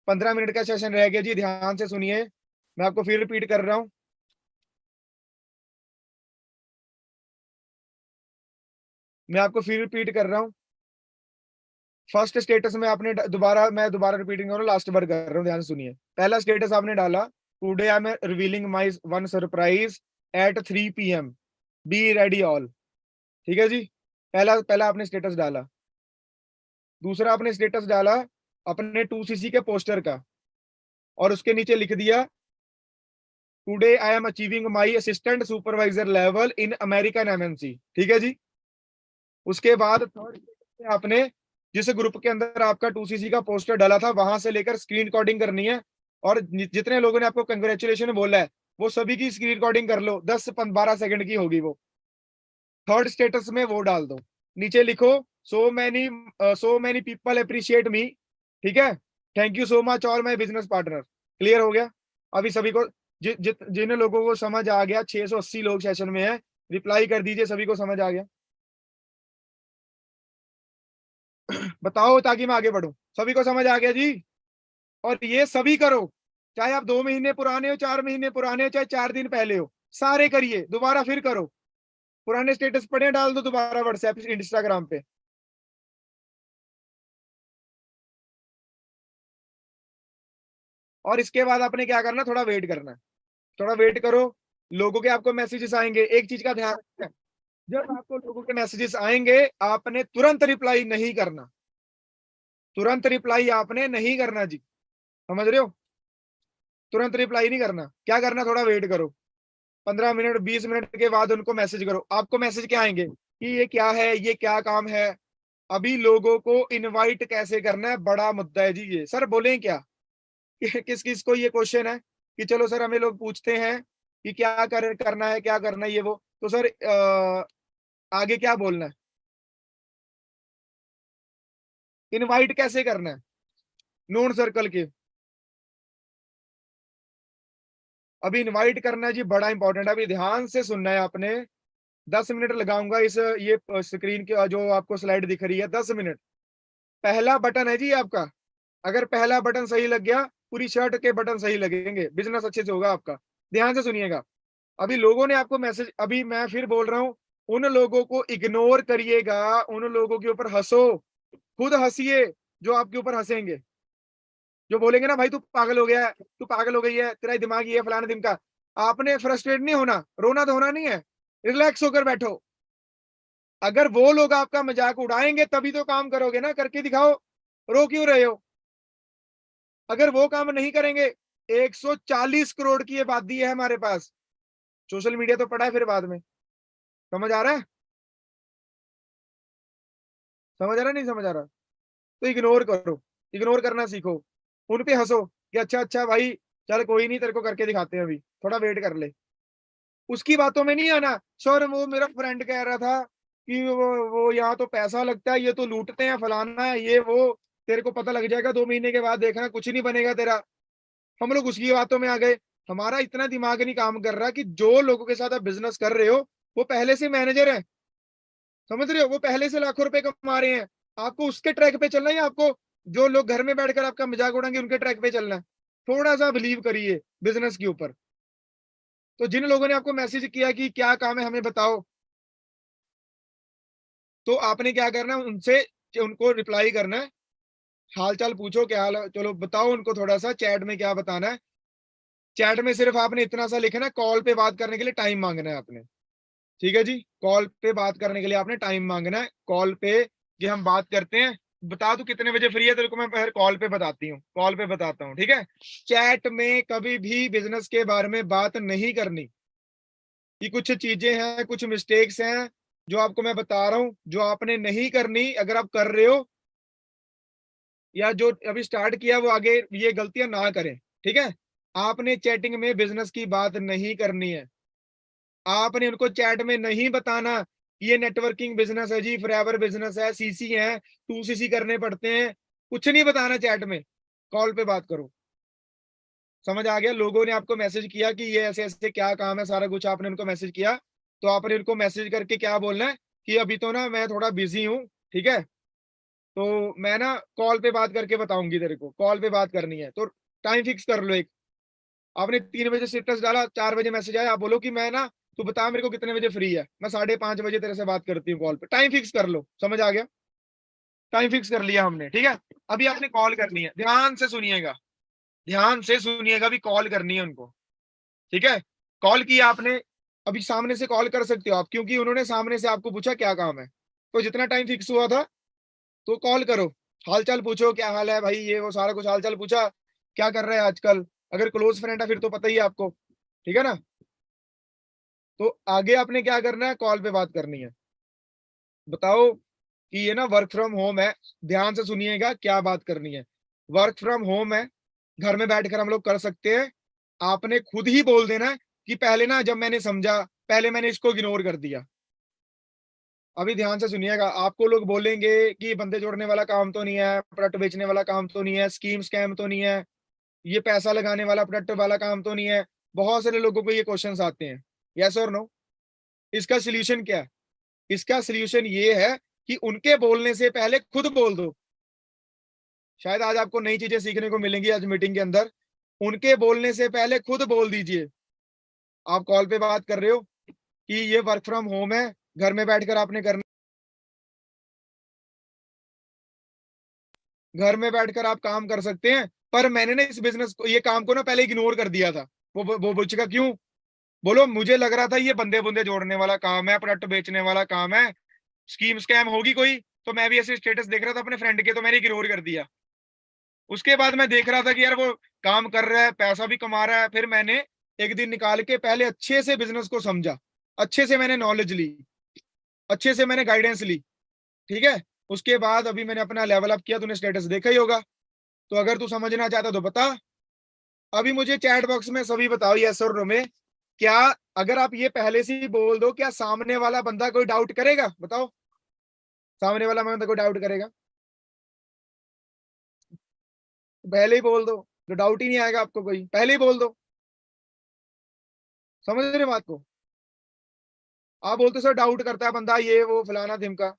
15 मिनट का सेशन रह गया जी, ध्यान से सुनिए, मैं आपको फिर रिपीट कर रहा हूँ। मैं आपको फिर रिपीट कर रहा हूँ। फर्स्ट स्टेटस में आपने दोबारा, मैं दोबारा रिपीटिंग कर रहा हूँ, लास्ट बार कर रहा हूँ, ध्यान से सुनिए। पहला स्टेटस आपने डाला today I am revealing my one surprise eight 3 PM, be ready all, ठीक है जी। पहला पहला आपने स्टेटस डाला। दूसरा आपने स्टेटस डाला अपने 2cc के पोस्टर का, और उसके नीचे लिख दिया today I am achieving my assistant supervisor level in American MNC. ठीक है जी। उसके बाद थर्ड में आपने जिस ग्रुप के अंदर आपका 2cc का पोस्टर डाला था वहां से लेकर स्क्रीन रिकॉर्डिंग करनी है, और जितने लोगों ने आपको कंग्रेचुलेशन बोला है वो सभी की स्क्रीन रिकॉर्डिंग कर लो, 10-12 सेकंड की होगी वो। थर्ड स्टेटस में वो डाल दो। नीचे लिखो सो मैनी पीपल अप्रिशिएट मी। ठीक है, thank you so much all my business partner. Clear हो गया? अभी सभी को जिन लोगों को समझ आ गया, 680 लोग सेशन में है, रिप्लाई कर दीजिए सभी को समझ आ गया। बताओ ताकि मैं आगे बढ़ूं। सभी को समझ आ गया जी? और ये सभी करो, चाहे आप 2 महीने पुराने हो, 4 महीने पुराने हो, चाहे 4 दिन पहले हो, सारे करिए, दोबारा फिर करो। पुराने स्टेटस पढ़े डाल दो दोबारा व्हाट्सएप इंस्टाग्राम पे। और इसके बाद आपने क्या करना, थोड़ा वेट करना है। थोड़ा वेट करो, लोगों के आपको मैसेजेस आएंगे। एक चीज का ध्यान रखना, जब आपको लोगों के मैसेजेस आएंगे आपने तुरंत रिप्लाई नहीं करना। तुरंत रिप्लाई आपने नहीं करना जी, समझ रहे हो? तुरंत रिप्लाई नहीं करना। क्या करना, थोड़ा वेट करो, 15 मिनट 20 मिनट के बाद उनको मैसेज करो। आपको मैसेज क्या आएंगे कि ये क्या है, ये क्या काम है। अभी लोगों को इनवाइट कैसे करना है, बड़ा मुद्दा है जी ये। सर बोलें क्या? किस किस को ये क्वेश्चन है कि चलो सर हमें लोग पूछते हैं कि क्या करना है, क्या करना है ये वो, तो सर आगे क्या बोलना है, इनवाइट कैसे करना है नोन सर्कल के। अभी इनवाइट करना है जी, बड़ा इंपॉर्टेंट है। अभी ध्यान से सुनना है आपने। 10 मिनट लगाऊंगा इस ये स्क्रीन के जो आपको स्लाइड दिख रही है, 10 मिनट। पहला बटन है जी आपका, अगर पहला बटन सही लग गया पूरी शर्ट के बटन सही लगेंगे, बिजनेस अच्छे से होगा आपका। ध्यान से सुनिएगा। अभी लोगों ने आपको मैसेज, अभी मैं फिर बोल रहा हूं, उन लोगों को इग्नोर करिएगा, उन लोगों के ऊपर हंसो, खुद हंसिए जो आपके ऊपर हंसेंगे। जो बोलेंगे ना भाई तू पागल हो गया है, तू पागल हो गई है, तेरा दिमाग ये फलाना दिन का। आपने फ्रस्ट्रेट नहीं होना, रोना धोना नहीं है, रिलैक्स होकर बैठो। अगर वो लोग आपका मजाक उड़ाएंगे तभी तो काम करोगे ना, करके दिखाओ, रो क्यों रहे हो? अगर वो काम नहीं करेंगे, 140 करोड़ की आबादी है हमारे पास, सोशल मीडिया तो पड़ा है फिर बाद में। समझ आ रहा है? समझ आ रहा, नहीं समझ आ रहा? तो इग्नोर करो, इग्नोर करना सीखो, उन पे हंसो कि अच्छा अच्छा भाई, चल कोई नहीं, तेरे को करके दिखाते हैं, अभी थोड़ा वेट कर ले। उसकी बातों में नहीं आना। सर वो मेरा फ्रेंड कह रहा था कि वो यहाँ तो पैसा लगता है, ये तो लूटते हैं, फलाना है ये वो, तेरे को पता लग जाएगा 2 महीने के बाद, देखना कुछ नहीं बनेगा तेरा। हम लोग उसकी बातों में आ गए। हमारा इतना दिमाग नहीं काम कर रहा कि जो लोगों के साथ आप बिजनेस कर रहे हो वो पहले से मैनेजर है, समझ रहे हो, वो पहले से लाखों रुपए कमा रहे हैं। आपको उसके ट्रैक पे चलना है या आपको जो लोग घर में बैठकर आपका मजाक उड़ाएंगे उनके ट्रैक पे चलना है? थोड़ा सा बिलीव करिए बिजनेस के ऊपर। तो जिन लोगों ने आपको मैसेज किया कि क्या काम है हमें बताओ, तो आपने क्या करना है उनसे, उनको रिप्लाई करना है, हाल चाल पूछो क्या हाल है, चलो बताओ उनको थोड़ा सा चैट में क्या बताना है। चैट में सिर्फ आपने इतना सा लिखना है, कॉल पे बात करने के लिए टाइम मांगना है आपने। ठीक है जी, कॉल पे बात करने के लिए आपने टाइम मांगना है, कॉल पे कि हम बात करते हैं, बता तू कितने बजे फ्री है, तेरे को मैं फिर कॉल पे बताती हूँ, कॉल पे बताता हूँ। ठीक है, चैट में कभी भी बिजनेस के बारे में बात नहीं करनी। ये कुछ चीजें हैं, कुछ मिस्टेक्स हैं जो आपको मैं बता रहा हूँ, जो आपने नहीं करनी। अगर आप कर रहे हो या जो अभी स्टार्ट किया वो आगे ये गलतियां ना करें। ठीक है, आपने चैटिंग में बिजनेस की बात नहीं करनी है। आपने उनको चैट में नहीं बताना कि ये नेटवर्किंग बिजनेस है जी, फॉरएवर बिजनेस है, सीसी है, 2cc करने पड़ते हैं, कुछ नहीं बताना चैट में। कॉल पे बात करो। समझ आ गया? लोगों ने आपको मैसेज किया कि ये ऐसे ऐसे क्या काम है, सारा कुछ आपने उनको मैसेज किया, तो आपने उनको मैसेज करके क्या बोलना है कि अभी तो ना मैं थोड़ा बिजी हूँ, ठीक है, तो मैं ना कॉल पे बात करके बताऊंगी, तेरे को कॉल पे बात करनी है तो टाइम फिक्स कर लो एक। आपने 3 बजे स्टेटस डाला, 4 बजे मैसेज आया, आप बोलो कि मैं ना, तू बता मेरे को कितने बजे फ्री है, मैं 5:30 बजे तेरे से बात करती हूँ कॉल पे। टाइम फिक्स कर लो। समझ आ गया? टाइम फिक्स कर लिया हमने, ठीक है। अभी आपने कॉल करनी है, ध्यान से सुनिएगा, ध्यान से सुनिएगा, अभी कॉल करनी है उनको। ठीक है, कॉल किया आपने, अभी सामने से कॉल कर सकते हो आप, क्योंकि उन्होंने सामने से आपको पूछा क्या काम है, तो जितना टाइम फिक्स हुआ था तो कॉल करो। हाल चाल पूछो, क्या हाल है भाई, ये वो सारा कुछ हाल चाल पूछा, क्या कर रहे हैं आजकल। अगर क्लोज फ्रेंड है फिर तो पता ही है आपको, ठीक है ना। तो आगे आपने क्या करना है, कॉल पे बात करनी है। बताओ कि ये ना वर्क फ्रॉम होम है, ध्यान से सुनिएगा क्या बात करनी है। वर्क फ्रॉम होम है, घर में बैठकर हम लोग कर सकते हैं। आपने खुद ही बोल देना है कि पहले ना जब मैंने समझा, पहले मैंने इसको इग्नोर कर दिया। अभी ध्यान से सुनिएगा, आपको लोग बोलेंगे कि बंदे जोड़ने वाला काम तो नहीं है, प्रोडक्ट बेचने वाला काम तो नहीं है, स्कीम स्कैम तो नहीं है, ये पैसा लगाने वाला प्रोडक्ट वाला काम तो नहीं है। बहुत सारे लोगों को ये क्वेश्चंस आते हैं, यस और नो। इसका सोल्यूशन क्या है? इसका सोल्यूशन ये है कि उनके बोलने से पहले खुद बोल दो। शायद आज आपको नई चीजें सीखने को मिलेंगी आज मीटिंग के अंदर। उनके बोलने से पहले खुद बोल दीजिए। आप कॉल पे बात कर रहे हो कि ये वर्क फ्रॉम होम है, घर में बैठकर आपने करना, घर में बैठकर आप काम कर सकते हैं। पर मैंने ना इस बिजनेस को, ये काम को ना पहले इग्नोर कर दिया था। वो पूछेगा क्यों? बोलो मुझे लग रहा था ये बंदे बुंदे जोड़ने वाला काम है, प्रोडक्ट बेचने वाला काम है, स्कीम स्कैम होगी कोई, तो मैं भी ऐसे स्टेटस देख रहा था अपने फ्रेंड के, तो मैंने इग्नोर कर दिया। उसके बाद मैं देख रहा था कि यार वो काम कर रहा है, पैसा भी कमा रहा है, फिर मैंने एक दिन निकाल के पहले अच्छे से बिजनेस को समझा, अच्छे से मैंने नॉलेज ली, अच्छे से मैंने गाइडेंस ली, ठीक है। उसके बाद अभी मैंने अपना लेवल अप किया, तूने स्टेटस देखा ही होगा। तो अगर तू समझना चाहता तो बता। अभी मुझे चैट बॉक्स में सभी बताओ यस और नो में, क्या अगर आप ये पहले से ही बोल दो, क्या सामने वाला बंदा कोई डाउट करेगा? बताओ, सामने वाला बंदा कोई डाउट करेगा? पहले ही बोल दो, तो डाउट ही नहीं आएगा आपको, कोई पहले ही बोल दो। समझ रहे बात को? आप बोलते सर डाउट करता है बंदा, ये वो फलाना धिमका।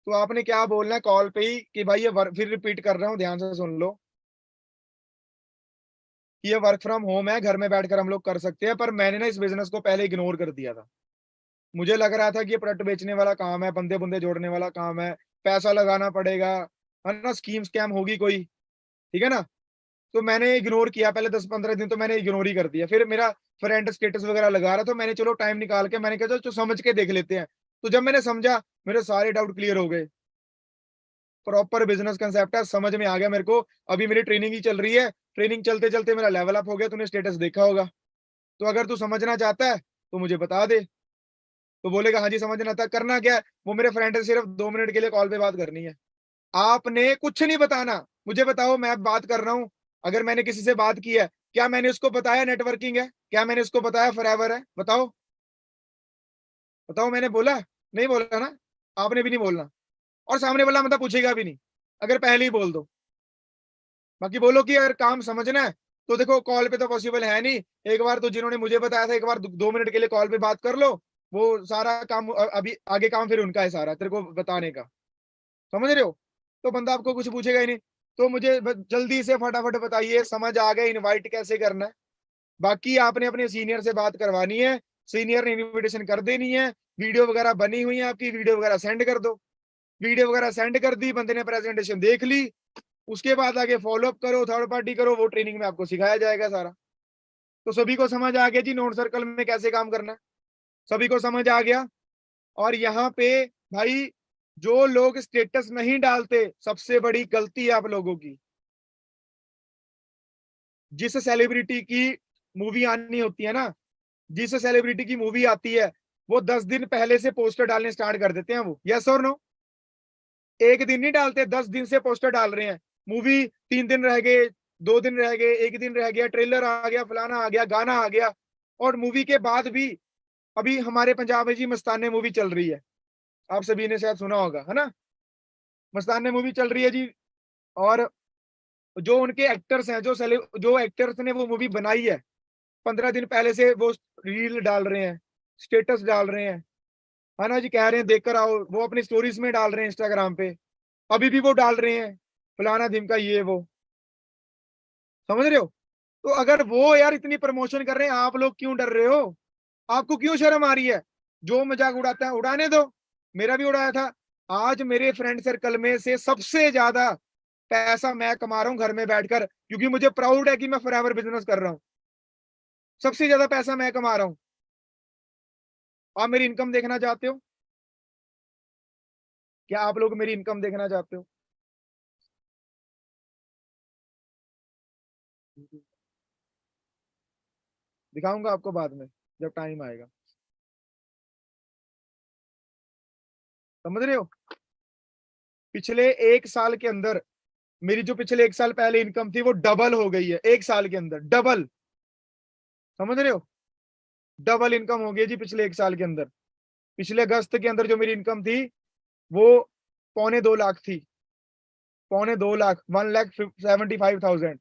तो आपने क्या बोलना है कॉल पे ही कि भाई फिर रिपीट कर रहा हूँ, ध्यान से सुन लो कि ये वर्क फ्रॉम होम है, घर में बैठकर हम लोग कर सकते हैं, पर मैंने ना इस बिजनेस को पहले इग्नोर कर दिया था। मुझे लग रहा था कि ये प्रोडक्ट बेचने वाला काम है, बंदे बुंदे जोड़ने वाला काम है, पैसा लगाना पड़ेगा, है ना, स्कीम स्कैम होगी कोई, ठीक है ना। तो मैंने इग्नोर किया, पहले 10-15 दिन तो मैंने इग्नोर ही कर दिया। फिर मेरा फ्रेंड स्टेटस वगैरह लगा रहा, तो मैंने चलो टाइम निकाल के मैंने कहा चलो समझ के देख लेते हैं। तो जब मैंने समझा, मेरे सारे डाउट क्लियर हो गए। प्रॉपर बिजनेस कंसेप्ट है, समझ में आ गया मेरे को। अभी मेरी ट्रेनिंग ही चल रही है, ट्रेनिंग चलते चलते मेरा लेवल अप हो गया, तूने स्टेटस देखा होगा। तो अगर तू समझना चाहता है तो मुझे बता दे। तो बोलेगा हाँ जी समझना था, करना क्या है, वो मेरे फ्रेंड से सिर्फ 2 मिनट के लिए कॉल पे बात करनी है। आपने कुछ नहीं बताना। मुझे बताओ, मैं बात कर रहा हूँ, अगर मैंने किसी से बात की है, क्या मैंने उसको बताया नेटवर्किंग है? क्या मैंने उसको बताया फॉरएवर है? बताओ, बताओ मैंने बोला? नहीं बोला ना। आपने भी नहीं बोलना, और सामने वाला मतलब पूछेगा भी नहीं, अगर पहले ही बोल दो। बाकी बोलो कि अगर काम समझना है तो देखो कॉल पे तो पॉसिबल है नहीं। एक बार तो जिन्होंने मुझे बताया था, एक बार 2 मिनट के लिए कॉल पे बात कर लो, वो सारा काम अभी आगे काम फिर उनका है सारा तेरे को बताने का। समझ रहे हो? तो बंदा आपको कुछ पूछेगा ही नहीं। तो मुझे जल्दी से फटाफट बताइए, समझ आ गया इनवाइट कैसे करना है? बाकी आपने अपने सीनियर से बात करवानी है, सीनियर ने इनविटेशन कर देनी है, वीडियो वगैरह बनी हुई है आपकी, वीडियो वगैरह सेंड कर दो। वीडियो वगैरह सेंड कर दी, बंदे ने प्रेजेंटेशन देख ली, उसके बाद आगे फॉलो अप करो, थर्ड पार्टी करो, वो ट्रेनिंग में आपको सिखाया जाएगा सारा। तो सभी को समझ आ गया जी नोट सर्कल में कैसे काम करना है? सभी को समझ आ गया। और यहाँ पे भाई, जो लोग स्टेटस नहीं डालते, सबसे बड़ी गलती है आप लोगों की। जिस सेलिब्रिटी की मूवी आनी होती है ना, जिस सेलिब्रिटी की मूवी आती है, वो 10 दिन पहले से पोस्टर डालने स्टार्ट कर देते हैं। वो यस और नो? एक दिन नहीं डालते, 10 दिन से पोस्टर डाल रहे हैं। मूवी 3 दिन रह गए, 2 दिन रह गए, एक दिन रह गया, ट्रेलर आ गया, फलाना आ गया, गाना आ गया। और मूवी के बाद भी अभी हमारे पंजाब में जी मस्ताने मूवी चल रही है, आप सभी ने शायद सुना होगा, है ना। मस्ताने मूवी चल रही है जी। और जो उनके एक्टर्स हैं, जो एक्टर्स ने वो मूवी बनाई है, 15 दिन पहले से वो रील डाल रहे हैं, स्टेटस डाल रहे हैं, है ना जी, कह रहे हैं देखकर आओ, वो अपनी स्टोरीज में डाल रहे हैं इंस्टाग्राम पे। अभी भी वो डाल रहे हैं फलाना दिन का ये वो। समझ रहे हो? तो अगर वो यार इतनी प्रमोशन कर रहे हैं, आप लोग क्यों डर रहे हो? आपको क्यों शर्म आ रही है? जो मजाक उड़ाता है उड़ाने दो, मेरा भी उड़ाया था। आज मेरे फ्रेंड सर्कल में से सबसे ज्यादा पैसा मैं कमा रहा हूँ घर में बैठकर, क्योंकि मुझे प्राउड है कि मैं फॉरएवर बिजनेस कर रहा हूँ। सबसे ज्यादा पैसा मैं कमा रहा हूँ। आप मेरी इनकम देखना चाहते हो? क्या आप लोग मेरी इनकम देखना चाहते हो? दिखाऊंगा आपको बाद में जब टाइम आएगा। समझ रहे हो? पिछले एक साल के अंदर मेरी जो पिछले एक साल पहले इनकम थी वो डबल हो गई है, एक साल के अंदर डबल। समझ रहे हो? डबल इनकम हो गई जी पिछले एक साल के अंदर। पिछले अगस्त के अंदर जो मेरी इनकम थी वो 2.25 लाख थी। 2.25 लाख, 1,75,000।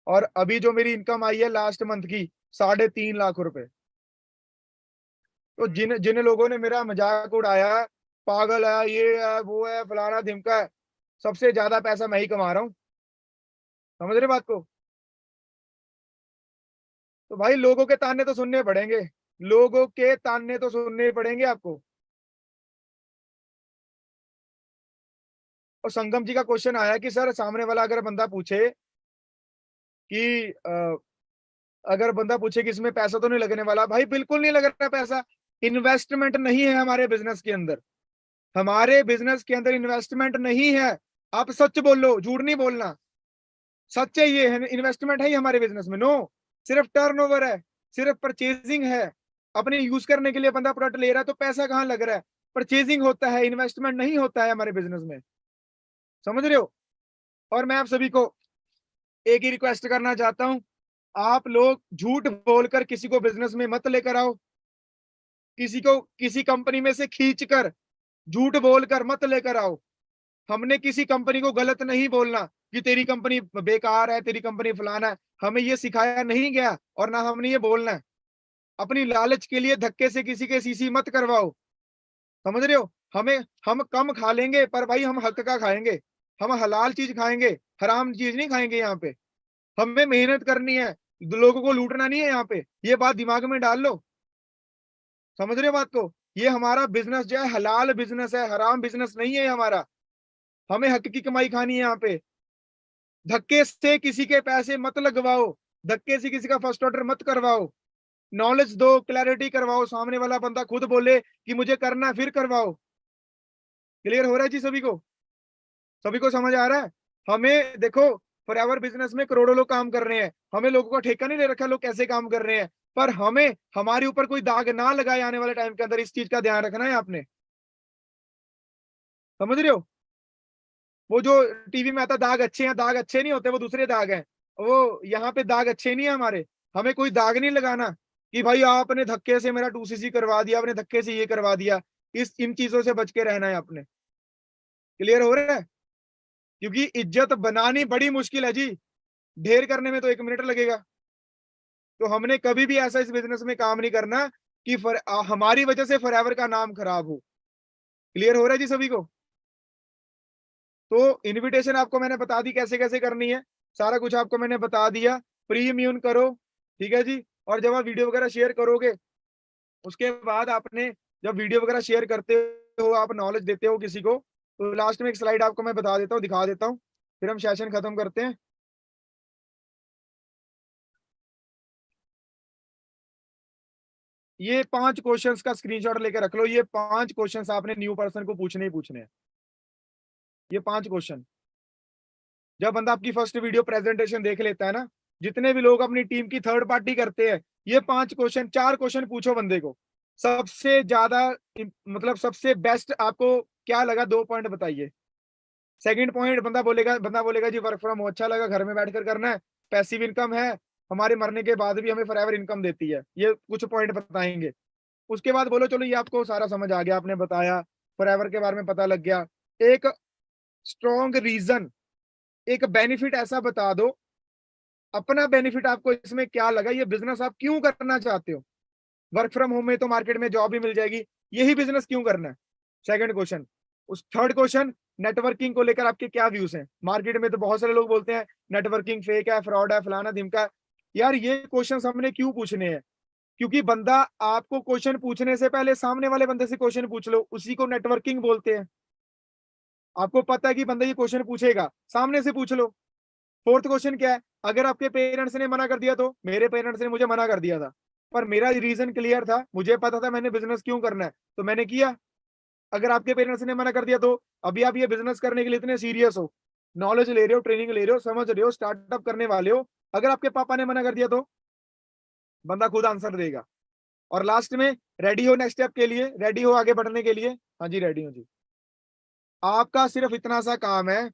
और अभी जो मेरी इनकम आई है लास्ट मंथ की 3.5 लाख रुपए। तो जिन जिन लोगों ने मेरा मजाक उड़ाया, पागल है, ये है, वो है, फलाना ढिमका है, सबसे ज्यादा पैसा मैं ही कमा रहा हूँ। समझ रहे बात को? तो भाई लोगों के ताने तो सुनने पड़ेंगे, लोगों के ताने तो सुनने पड़ेंगे आपको। और संगम जी का क्वेश्चन आया कि सर सामने वाला अगर बंदा पूछे कि अगर बंदा पूछे कि इसमें पैसा तो नहीं लगने वाला, भाई बिल्कुल नहीं लग रहा पैसा। इन्वेस्टमेंट नहीं है हमारे बिजनेस के अंदर, हमारे बिजनेस के अंदर इन्वेस्टमेंट नहीं है। आप सच बोलो, झूठ नहीं बोलना। सच है, ये है इन्वेस्टमेंट है ही हमारे बिजनेस में? नो। सिर्फ टर्नओवर है, सिर्फ परचेजिंग है। अपने यूज करने के लिए बंदा प्रोडक्ट ले रहा है तो पैसा कहाँ लग रहा है? परचेजिंग होता है, इन्वेस्टमेंट नहीं होता है हमारे बिजनेस में। समझ रहे हो? और मैं आप सभी को एक ही रिक्वेस्ट करना चाहता हूं, आप लोग झूठ बोलकर किसी को बिजनेस में मत लेकर आओ। किसी को किसी कंपनी में से खींच कर झूठ बोलकर मत लेकर आओ। हमने किसी कंपनी को गलत नहीं बोलना कि तेरी कंपनी बेकार है, तेरी कंपनी फलाना है। हमें ये सिखाया नहीं गया और ना हमने ये बोलना है। अपनी लालच के लिए धक्के से किसी के सीसी मत करवाओ। समझ रहे हो? हमें हम कम खा लेंगे पर भाई हम हक का खाएंगे। हम हलाल चीज खाएंगे, हराम चीज नहीं खाएंगे। यहाँ पे हमें मेहनत करनी है, लोगों को लूटना नहीं है यहाँ पे। ये बात दिमाग में डाल लो। समझ रहे हो बात को? ये हमारा बिजनेस जो है हलाल बिजनेस है, हराम बिजनेस नहीं है हमारा। हमें हक की कमाई खानी है यहाँ पे। धक्के से किसी के पैसे मत लगवाओ, धक्के से किसी का फर्स्ट ऑर्डर मत करवाओ। नॉलेज दो, क्लैरिटी करवाओ, सामने वाला बंदा खुद बोले कि मुझे करना है फिर करवाओ। क्लियर हो रहा है जी सभी को? सभी को समझ आ रहा है? हमें देखो, फॉरएवर बिजनेस में करोड़ों लोग काम कर रहे हैं, हमें लोगों का ठेका नहीं ले रखा लोग कैसे काम कर रहे हैं। पर हमें हमारे ऊपर कोई दाग ना लगाए आने वाले टाइम के अंदर, इस चीज का ध्यान रखना है आपने। समझ रहे हो? वो जो टीवी में आता दाग अच्छे हैं, दाग अच्छे नहीं होते, वो दूसरे दाग हैं। वो यहाँ पे दाग अच्छे नहीं है हमारे। हमें कोई दाग नहीं लगाना कि भाई आपने धक्के से मेरा 2cc करवा दिया, आपने धक्के से ये करवा दिया। इस इन चीजों से बच के रहना है आपने। क्लियर हो रहा है? क्योंकि इज्जत बनानी बड़ी मुश्किल है जी, ढेर करने में तो 1 मिनट लगेगा। तो हमने कभी भी ऐसा इस बिजनेस में काम नहीं करना कि हमारी वजह से फॉरएवर का नाम खराब हो। क्लियर हो रहा है जी सभी को? तो इनविटेशन आपको मैंने बता दी कैसे कैसे करनी है, सारा कुछ आपको मैंने बता दिया। प्री इम्यून करो, ठीक है जी। और जब आप वीडियो वगैरह शेयर करोगे, उसके बाद आपने जब वीडियो वगैरह शेयर करते हो, आप नॉलेज देते हो किसी को, तो लास्ट में एक स्लाइड आपको मैं बता देता हूँ, दिखा देता हूँ, फिर हम सेशन खत्म करते हैं। ये 5 क्वेश्चंस का स्क्रीनशॉट लेकर रख लो। ये 5 क्वेश्चंस आपने न्यू पर्सन को पूछने ही पूछने हैं। ये 5 क्वेश्चन जब बंदा आपकी फर्स्ट वीडियो प्रेजेंटेशन देख लेता है ना, जितने भी लोग अपनी टीम की थर्ड पार्टी करते हैं, ये 5 क्वेश्चन, 4 क्वेश्चन पूछो बंदे को। सबसे ज्यादा मतलब सबसे बेस्ट आपको क्या लगा, 2 पॉइंट बताइए। सेकंड पॉइंट, बंदा बोलेगा जी वर्क फ्रॉम होम अच्छा लगा, घर में बैठकर करना है, पैसिव इनकम है, हमारे मरने के बाद भी हमें फॉरएवर इनकम देती है। ये कुछ पॉइंट बताएंगे। उसके बाद बोलो चलो ये आपको सारा समझ आ गया, आपने बताया, फॉरएवर के बारे में पता लग गया। एक स्ट्रॉन्ग रीजन, एक बेनिफिट ऐसा बता दो, अपना बेनिफिट आपको इसमें क्या लगा, ये बिजनेस आप क्यों करना चाहते हो। वर्क फ्रॉम होम में तो मार्केट में जॉब भी मिल जाएगी, यही बिजनेस क्यों करना है। Second question. उस थर्ड क्वेश्चन, नेटवर्किंग को लेकर आपके क्या व्यूज हैं। मार्केट में तो बहुत सारे लोग बोलते हैं नेटवर्किंग फेक है, फ्रॉड है, फलाना धिमका है। यार ये क्वेश्चन हमने क्यों पूछने हैं? क्योंकि बंदा आपको क्वेश्चन पूछने से पहले सामने वाले बंदे से क्वेश्चन पूछ लो, उसी को नेटवर्किंग बोलते हैं। आपको पता है कि बंदा ये क्वेश्चन पूछेगा, सामने से पूछ लो। फोर्थ क्वेश्चन क्या है? अगर आपके पेरेंट्स ने मना कर दिया तो, मेरे पेरेंट्स ने मुझे मना कर दिया था, पर मेरा रीजन क्लियर था, मुझे पता था मैंने बिजनेस क्यों करना है, तो मैंने किया। अगर आपके पेरेंट्स ने मना कर दिया तो अभी आप ये बिजनेस करने के लिए इतने सीरियस हो, नॉलेज ले रहे हो, ट्रेनिंग ले रहे हो, समझ रहे हो, स्टार्टअप करने वाले हो, अगर आपके पापा ने मना कर दिया तो बंदा खुद आंसर देगा। और लास्ट में, रेडी हो नेक्स्ट स्टेप के लिए, रेडी हो आगे बढ़ने के लिए? हाँ जी रेडी हो जी। आपका सिर्फ इतना सा काम है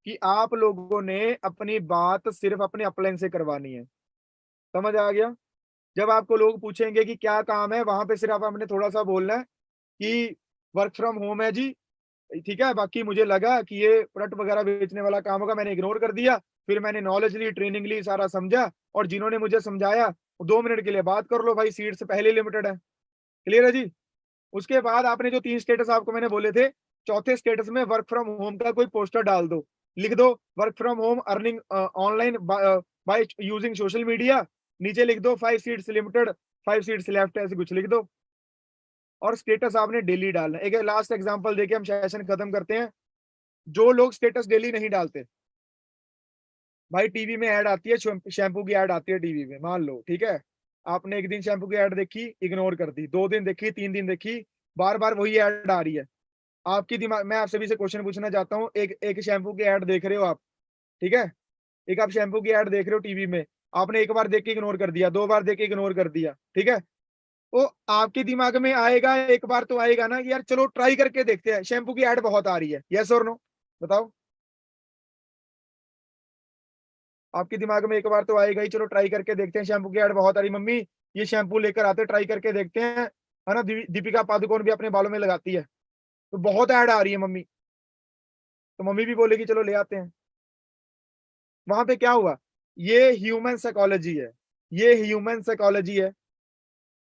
कि आप लोगों ने अपनी बात सिर्फ अपने अपलाइन से करवानी है। समझ आ गया? जब आपको लोग पूछेंगे कि क्या काम है, वहां पे सिर्फ आपने थोड़ा सा बोलना है कि वर्क फ्रॉम होम है जी, ठीक है। बाकी मुझे लगा कि ये प्रोडक्ट वगैरह बेचने वाला काम होगा, मैंने इग्नोर कर दिया। फिर मैंने नॉलेज ली, ट्रेनिंग ली, सारा समझा, और जिन्होंने मुझे समझाया 2 मिनट के लिए बात कर लो भाई, सीट्स पहले लिमिटेड है। क्लियर है जी? उसके बाद आपने जो 3 स्टेटस आपको मैंने बोले थे, चौथे स्टेटस में वर्क फ्रॉम होम का कोई पोस्टर डाल दो, लिख दो work from home earning online by using social media, नीचे लिख दो 5 सीट्स लिमिटेड, 5 सीट्स लेफ्ट, ऐसे कुछ लिख दो। और स्टेटस आपने डेली डालना है। एक लास्ट एग्जांपल देके हम सेशन खत्म करते हैं। जो लोग स्टेटस डेली नहीं डालते, भाई टीवी में ऐड आती है, शैम्पू की ऐड आती है टीवी में, मान लो ठीक है, आपने एक दिन शैम्पू की ऐड देखी, इग्नोर कर दी, 2 दिन देखी, 3 दिन देखी, बार बार वही ऐड आ रही है। आपकी दिमाग, मैं आप सभी से क्वेश्चन पूछना चाहता हूँ, एक एक शैम्पू की ऐड देख रहे हो आप, ठीक है, एक आप शैम्पू की ऐड देख रहे हो टीवी में, आपने एक बार देख के इग्नोर कर दिया, 2 बार देख के इग्नोर कर दिया, ठीक है, तो आपके दिमाग में आएगा, एक बार तो आएगा ना कि यार चलो ट्राई करके देखते हैं, शैम्पू की ऐड बहुत आ रही है, यस और नो? बताओ। आपके दिमाग में एक बार तो आएगा ही, चलो ट्राई करके देखते हैं, शैम्पू की ऐड बहुत आ रही, मम्मी ये शैम्पू लेकर आते, ट्राई करके देखते हैं, है ना? दीपिका पादुकोण भी अपने बालों में लगाती है, तो बहुत ऐड आ रही है मम्मी, तो मम्मी भी बोलेगी चलो ले आते हैं। वहां पे क्या हुआ? ये ह्यूमन साइकोलॉजी है, ये ह्यूमन साइकोलॉजी है।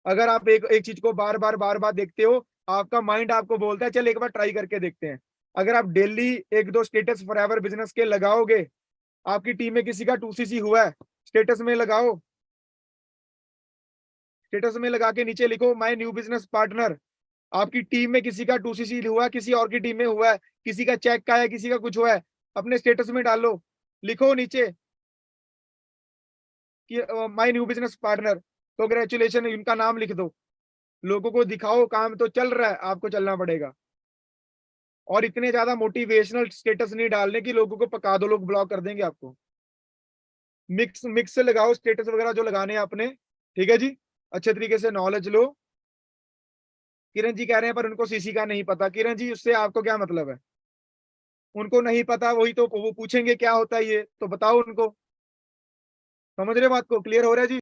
अगर आप एक एक चीज को बार बार देखते हो, आपका माइंड आपको बोलता है चल एक बार ट्राई करके देखते हैं। अगर आप डेली 1-2 स्टेटस फॉरएवर बिजनेस के लगाओगे, आपकी टीम में किसी का 2cc हुआ है, स्टेटस में लगाओ, स्टेटस में लगा के नीचे लिखो माय न्यू बिजनेस पार्टनर। आपकी टीम में किसी का 2cc हुआ है, किसी और की टीम में हुआ है, किसी का चेक का है, किसी का कुछ हुआ है, अपने स्टेटस में डालो, लिखो नीचे कि my new business partner, congratulation, इनका नाम लिख दो, लोगों को दिखाओ काम तो चल रहा है, आपको चलना पड़ेगा। और इतने ज्यादा मोटिवेशनल स्टेटस नहीं डालने की लोगों को पका दो, लोग ब्लॉक कर देंगे आपको। मिक्स मिक्स से लगाओ स्टेटस वगैरह जो लगाने हैं आपने, ठीक है जी, अच्छे तरीके से नॉलेज लो। किरण जी कह रहे हैं पर उनको सीसी का नहीं पता, किरण जी उससे आपको क्या मतलब है? उनको नहीं पता, वही तो वो पूछेंगे क्या होता है ये, तो बताओ उनको। समझ रहे हो बात को? क्लियर हो रहा है जी?